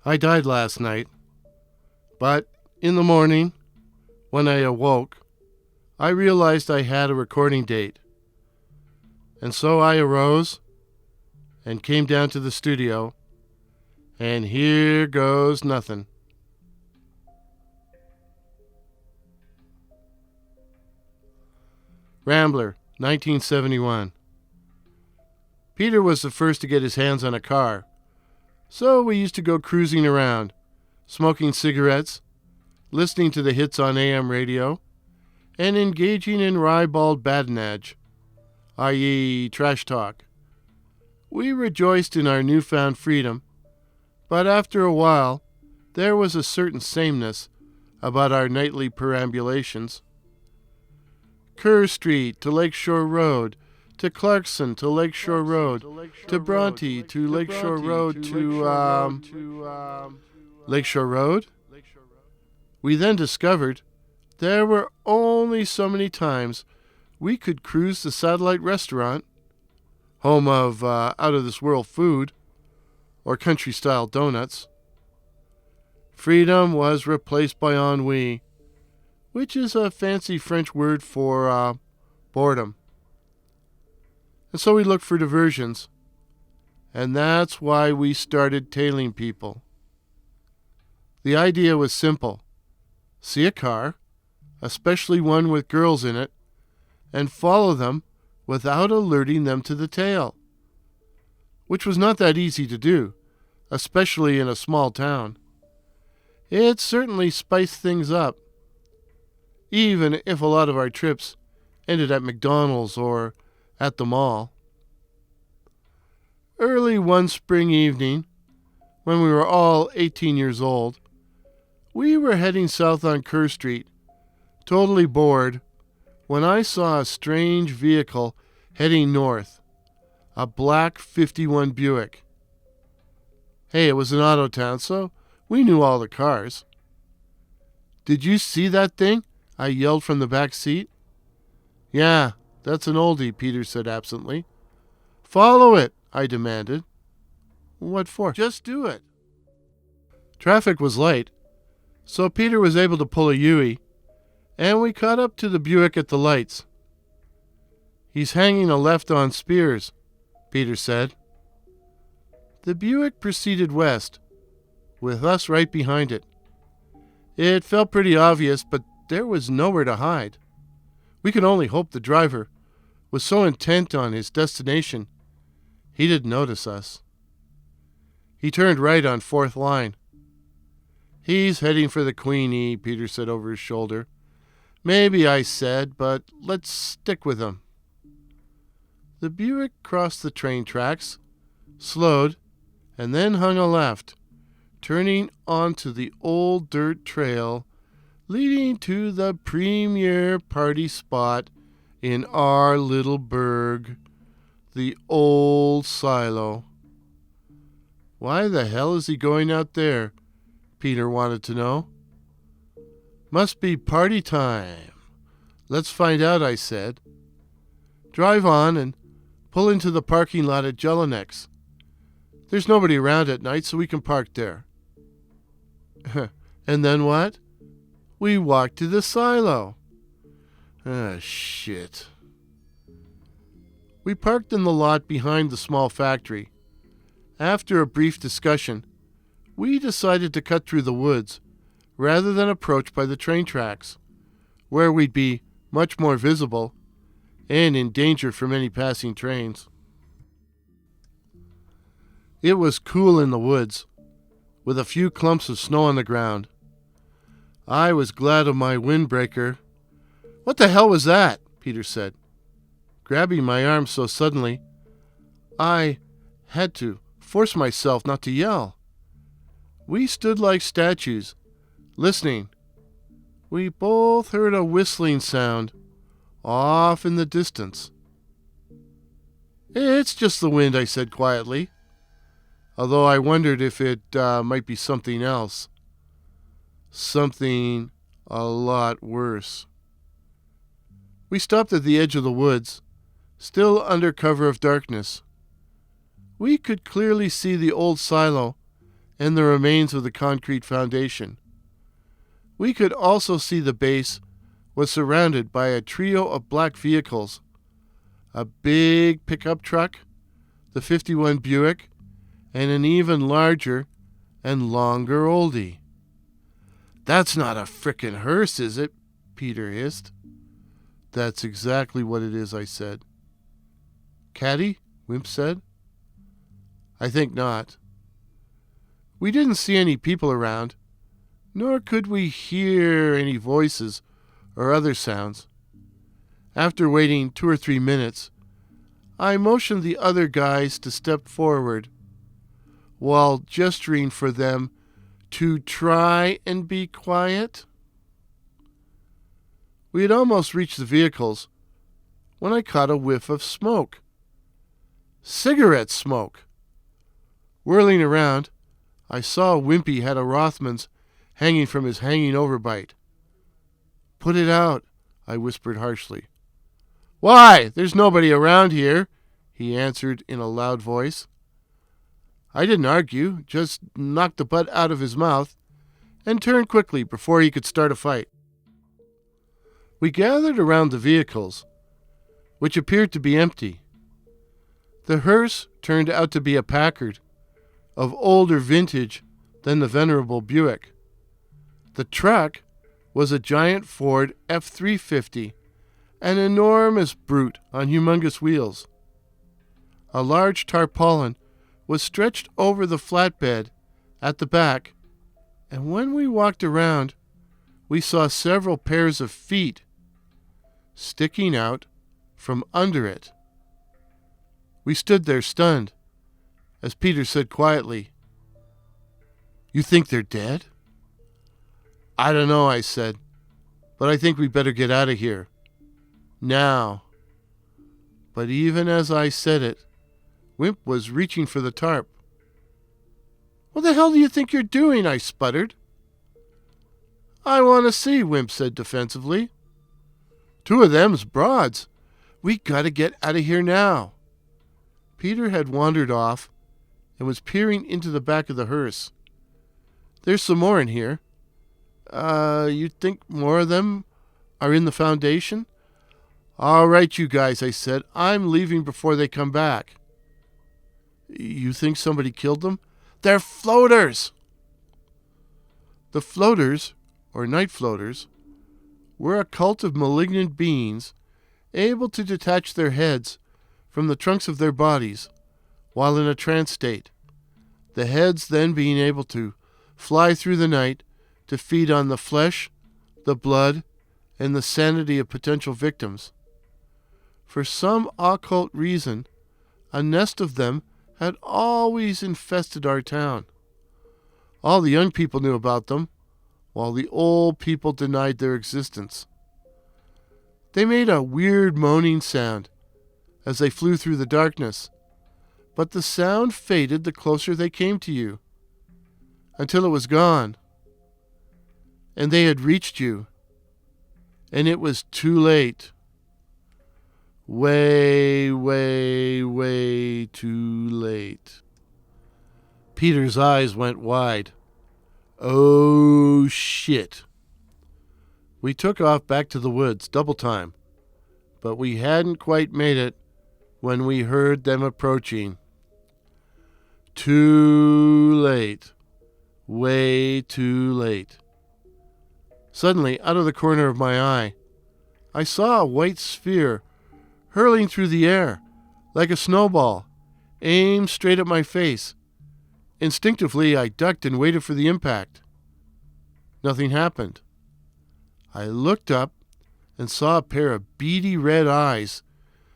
I died last night, but in the morning, when I awoke, I realized I had a recording date. And so I arose and came down to the studio, and here goes nothing. Rambler, 1971. Peter was the first to get his hands on a car, so we used to go cruising around, smoking cigarettes, listening to the hits on AM radio, and engaging in ribald badinage, i.e. trash talk. We rejoiced in our newfound freedom, but after a while, there was a certain sameness about our nightly perambulations. Kerr Street to Lakeshore Road, to Clarkson to Lakeshore Road, to Bronte to Lakeshore Road to Lakeshore Road? We then discovered there were only so many times we could cruise the Satellite Restaurant, home of out-of-this-world food, or country-style donuts. Freedom was replaced by ennui, which is a fancy French word for boredom. And so we looked for diversions, and that's why we started tailing people. The idea was simple. See a car, especially one with girls in it, and follow them without alerting them to the tail, which was not that easy to do, especially in a small town. It certainly spiced things up, even if a lot of our trips ended at McDonald's or at the mall. Early one spring evening, when we were all 18 years old, we were heading south on Kerr Street, totally bored, when I saw a strange vehicle heading north, a black 51 Buick. Hey, it was an auto town, so we knew all the cars. "Did you see that thing?" I yelled from the back seat. "Yeah, that's an oldie," Peter said absently. "Follow it," I demanded. "What for?" "Just do it." Traffic was light, so Peter was able to pull a U-ey, and we caught up to the Buick at the lights. "He's hanging a left on Spears," Peter said. The Buick proceeded west, with us right behind it. It felt pretty obvious, but there was nowhere to hide. We could only hope the driver was so intent on his destination he didn't notice us. He turned right on 4th line. "He's heading for the Queenie," Peter said over his shoulder. "Maybe," I said, "but let's stick with him." The Buick crossed the train tracks, slowed, and then hung a left, turning onto the old dirt trail leading to the premier party spot in our little burg, the old silo. "Why the hell is he going out there?" Peter wanted to know. "Must be party time. Let's find out," I said. "Drive on and pull into the parking lot at Jelinek's. There's nobody around at night, so we can park there." "And then what?" "We walk to the silo." Shit. We parked in the lot behind the small factory. After a brief discussion, we decided to cut through the woods rather than approach by the train tracks, where we'd be much more visible and in danger from any passing trains. It was cool in the woods, with a few clumps of snow on the ground. I was glad of my windbreaker. "What the hell was that?" Peter said, grabbing my arm so suddenly I had to force myself not to yell. We stood like statues, listening. We both heard a whistling sound off in the distance. "It's just the wind," I said quietly, although I wondered if it might be something else. Something a lot worse. We stopped at the edge of the woods, still under cover of darkness. We could clearly see the old silo and the remains of the concrete foundation. We could also see the base was surrounded by a trio of black vehicles, a big pickup truck, the 51 Buick, and an even larger and longer oldie. "That's not a frickin' hearse, is it?" Peter hissed. "That's exactly what it is," I said. "Caddy?" Wimp said. "I think not." We didn't see any people around, nor could we hear any voices or other sounds. After waiting 2 or 3 minutes, I motioned the other guys to step forward, while gesturing for them to try and be quiet. We had almost reached the vehicles when I caught a whiff of smoke. Cigarette smoke! Whirling around, I saw Wimpy had a Rothman's hanging from his hanging overbite. "Put it out," I whispered harshly. "Why? There's nobody around here," he answered in a loud voice. I didn't argue, just knocked the butt out of his mouth and turned quickly before he could start a fight. We gathered around the vehicles, which appeared to be empty. The hearse turned out to be a Packard, of older vintage than the venerable Buick. The truck was a giant Ford F-350, an enormous brute on humongous wheels. A large tarpaulin was stretched over the flatbed at the back, and when we walked around, we saw several pairs of feet sticking out from under it. We stood there stunned, as Peter said quietly, "You think they're dead?" "I don't know," I said, "but I think we better get out of here. Now." But even as I said it, Wimp was reaching for the tarp. "What the hell do you think you're doing?" I sputtered. "I want to see," Wimp said defensively. "Two of them's broads. We gotta get out of here now." Peter had wandered off and was peering into the back of the hearse. "There's some more in here." You think more of them are in the foundation?" "All right, you guys," I said. "I'm leaving before they come back." "You think somebody killed them?" "They're floaters!" The floaters, or night floaters, were a cult of malignant beings able to detach their heads from the trunks of their bodies while in a trance state, the heads then being able to fly through the night to feed on the flesh, the blood, and the sanity of potential victims. For some occult reason, a nest of them had always infested our town. All the young people knew about them, while the old people denied their existence. They made a weird moaning sound as they flew through the darkness, but the sound faded the closer they came to you, until it was gone, and they had reached you, and it was too late. Way, way, way too late. Peter's eyes went wide. "Oh, shit." We took off back to the woods, double time, but we hadn't quite made it when we heard them approaching. Too late. Way too late. Suddenly, out of the corner of my eye, I saw a white sphere hurling through the air like a snowball, aimed straight at my face. Instinctively, I ducked and waited for the impact. Nothing happened. I looked up and saw a pair of beady red eyes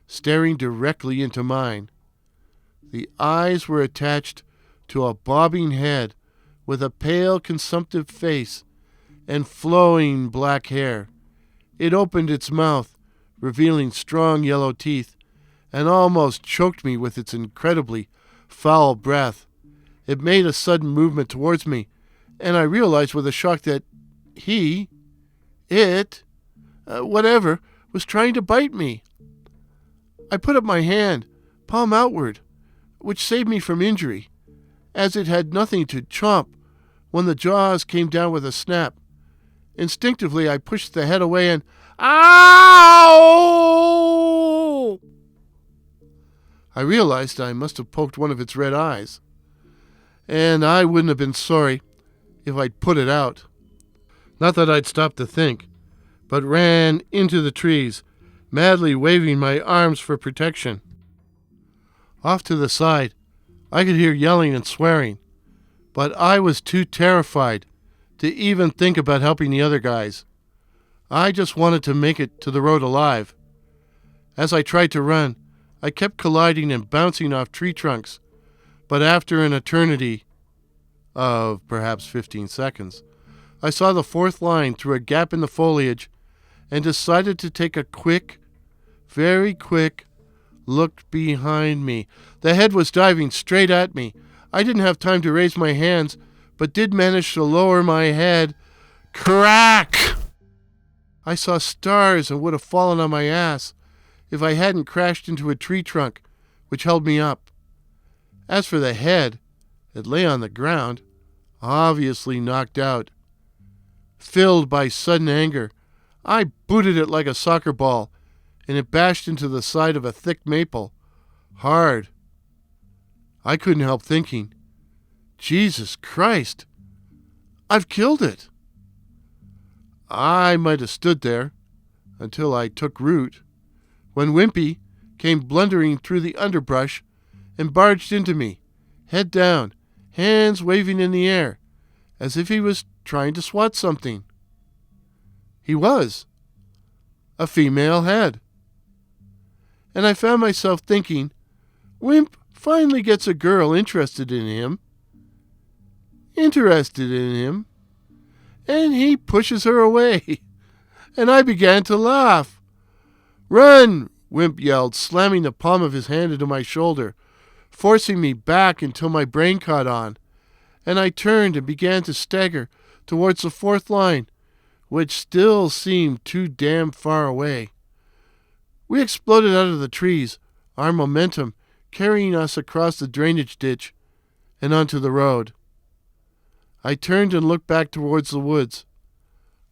staring directly into mine. The eyes were attached to a bobbing head with a pale, consumptive face and flowing black hair. It opened its mouth, revealing strong yellow teeth, and almost choked me with its incredibly foul breath. It made a sudden movement towards me, and I realized with a shock that whatever, was trying to bite me. I put up my hand, palm outward, which saved me from injury, as it had nothing to chomp when the jaws came down with a snap. Instinctively, I pushed the head away and, ow! I realized I must have poked one of its red eyes, and I wouldn't have been sorry if I'd put it out. Not that I'd stopped to think, but ran into the trees, madly waving my arms for protection. Off to the side, I could hear yelling and swearing, but I was too terrified to even think about helping the other guys. I just wanted to make it to the road alive. As I tried to run, I kept colliding and bouncing off tree trunks, but after an eternity of perhaps 15 seconds, I saw the fourth line through a gap in the foliage and decided to take a quick, very quick look behind me. The head was diving straight at me. I didn't have time to raise my hands, but did manage to lower my head. Crack! I saw stars and would have fallen on my ass if I hadn't crashed into a tree trunk, which held me up. As for the head, it lay on the ground, obviously knocked out. Filled by sudden anger, I booted it like a soccer ball, and it bashed into the side of a thick maple. Hard. I couldn't help thinking, Jesus Christ, I've killed it. I might have stood there until I took root, when Wimpy came blundering through the underbrush and barged into me, head down, hands waving in the air, as if he was trying to swat something. He was. A female head. And I found myself thinking, Wimp finally gets a girl interested in him. And he pushes her away. And I began to laugh. Run, Wimp yelled, slamming the palm of his hand into my shoulder, forcing me back until my brain caught on. And I turned and began to stagger towards the fourth line, which still seemed too damn far away. We exploded out of the trees, our momentum carrying us across the drainage ditch and onto the road. I turned and looked back towards the woods,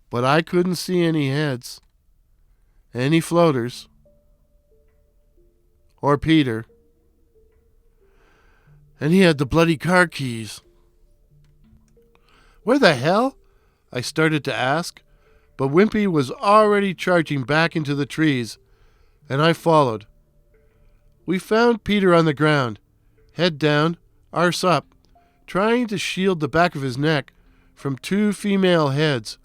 but I couldn't see any heads, any floaters, or Peter. And he had the bloody car keys. Where the hell? I started to ask, but Wimpy was already charging back into the trees, and I followed. We found Peter on the ground, head down, arse up, trying to shield the back of his neck from two female heads,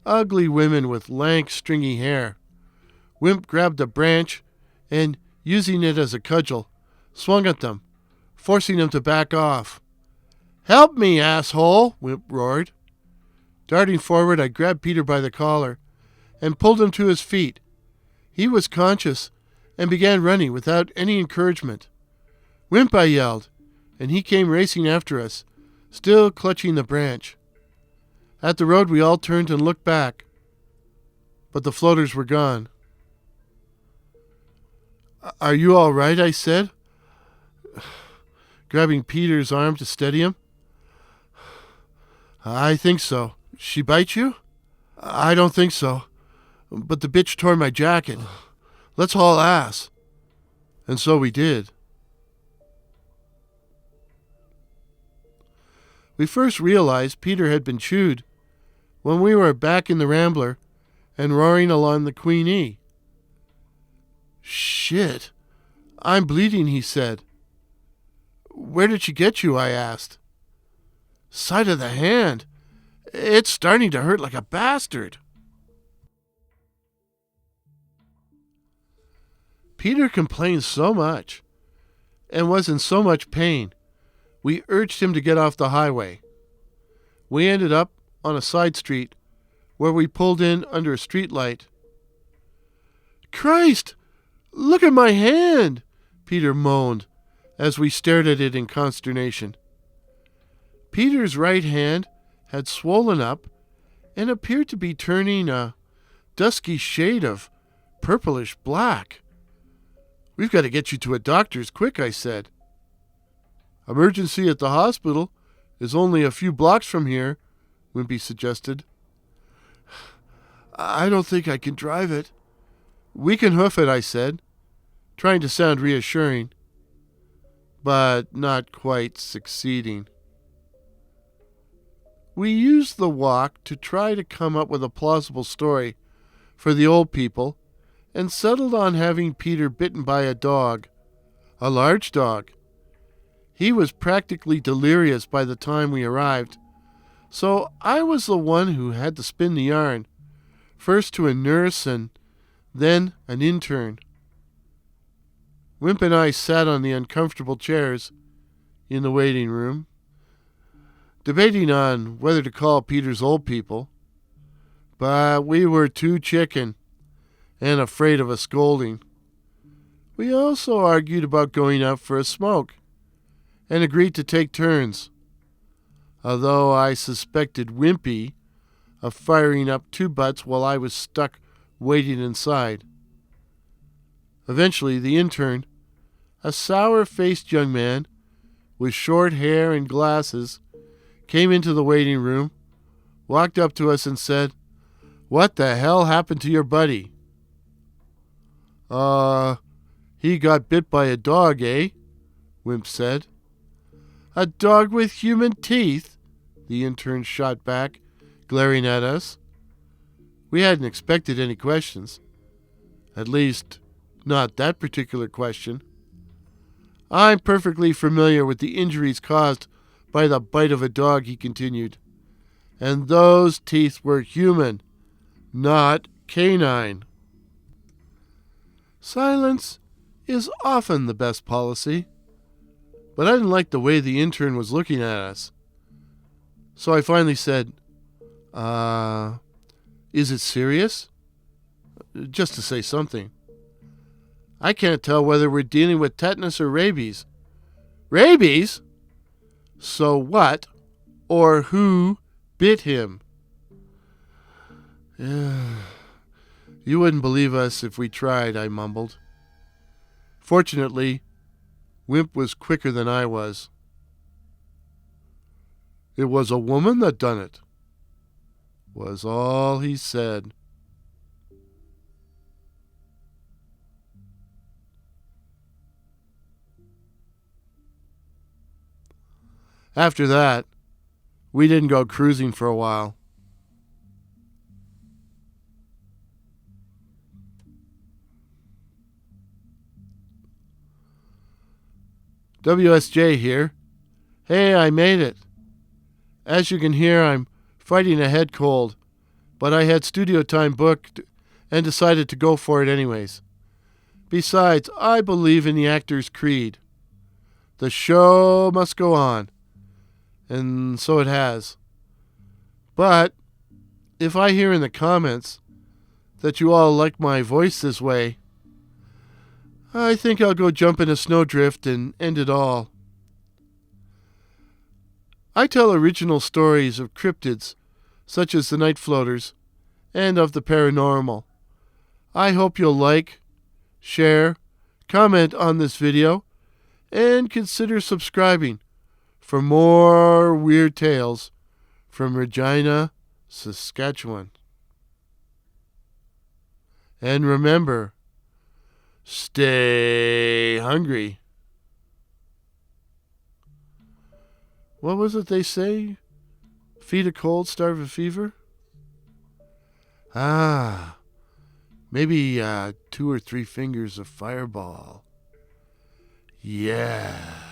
ugly women with lank, stringy hair. Wimp grabbed a branch and, using it as a cudgel, swung at them, forcing them to back off. "Help me, asshole!" Wimp roared. Darting forward, I grabbed Peter by the collar and pulled him to his feet. He was conscious and began running without any encouragement. "Wimp," I yelled, and he came racing after us, still clutching the branch. At the road, we all turned and looked back, but the floaters were gone. "Are you all right?" I said, grabbing Peter's arm to steady him. "I think so. She bite you?" "I don't think so, but the bitch tore my jacket. Let's haul ass." And so we did. We first realized Peter had been chewed when we were back in the Rambler and roaring along the Queen. "Shit, I'm bleeding," he said. "Where did she get you?" I asked. "Side of the hand. It's starting to hurt like a bastard." Peter complained so much and was in so much pain, we urged him to get off the highway. We ended up on a side street where we pulled in under a street light. "Christ, look at my hand," Peter moaned as we stared at it in consternation. Peter's right hand had swollen up and appeared to be turning a dusky shade of purplish black. "We've got to get you to a doctor's quick," I said. Emergency at the hospital is only a few blocks from here, Wimpy suggested. I don't think I can drive it. We can hoof it, I said, trying to sound reassuring, but not quite succeeding. We used the walk to try to come up with a plausible story for the old people and settled on having Peter bitten by a dog, a large dog. He was practically delirious by the time we arrived, so I was the one who had to spin the yarn, first to a nurse and then an intern. Wimp and I sat on the uncomfortable chairs in the waiting room, debating on whether to call Peter's old people, but we were too chicken and afraid of a scolding. We also argued about going out for a smoke and agreed to take turns, although I suspected Wimpy of firing up two butts while I was stuck waiting inside. Eventually, the intern, a sour-faced young man with short hair and glasses, came into the waiting room, walked up to us and said, "What the hell happened to your buddy?" He got bit by a dog, eh?" Wimp said. "A dog with human teeth?" the intern shot back, glaring at us. We hadn't expected any questions. At least, not that particular question. "I'm perfectly familiar with the injuries caused by the bite of a dog," he continued. "And those teeth were human, not canine." Silence is often the best policy, but I didn't like the way the intern was looking at us. So I finally said, is it serious?" Just to say something. "I can't tell whether we're dealing with tetanus or rabies." "Rabies? So what or who bit him?" "You wouldn't believe us if we tried," I mumbled. Fortunately, Wimp was quicker than I was. "It was a woman that done it," was all he said. After that, we didn't go cruising for a while. WSJ here. Hey, I made it. As you can hear, I'm fighting a head cold, but I had studio time booked and decided to go for it anyways. Besides, I believe in the actor's creed. The show must go on. And so it has. But if I hear in the comments that you all like my voice this way, I think I'll go jump in a snowdrift and end it all. I tell original stories of cryptids, such as the night floaters, and of the paranormal. I hope you'll like, share, comment on this video, and consider subscribing for more weird tales from Regina, Saskatchewan. And remember, stay hungry. What was it they say? Feed a cold, starve a fever? Maybe 2 or 3 fingers of Fireball. Yeah.